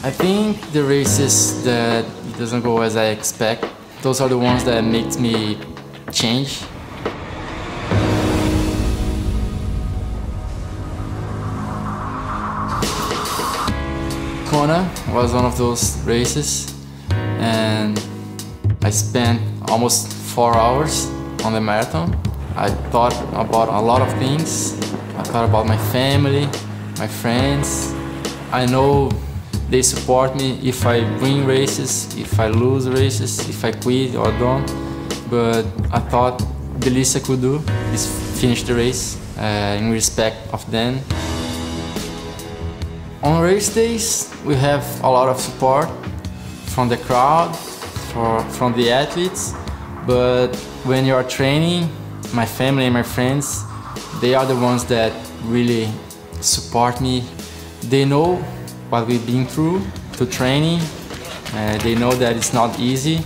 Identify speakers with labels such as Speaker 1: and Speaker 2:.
Speaker 1: I think the races that it doesn't go as I expect, those are the ones that makes me change. Kona was one of those races, and I spent almost 4 hours on the marathon. I thought about a lot of things. I thought about my family, my friends. I know they support me if I win races, if I lose races, if I quit or don't. But I thought the least I could do is finish the race in respect of them. On race days, we have a lot of support from the crowd, from the athletes. But when you are training, my family and my friends, they are the ones that really support me. They know what we've been through to training. They know that it's not easy.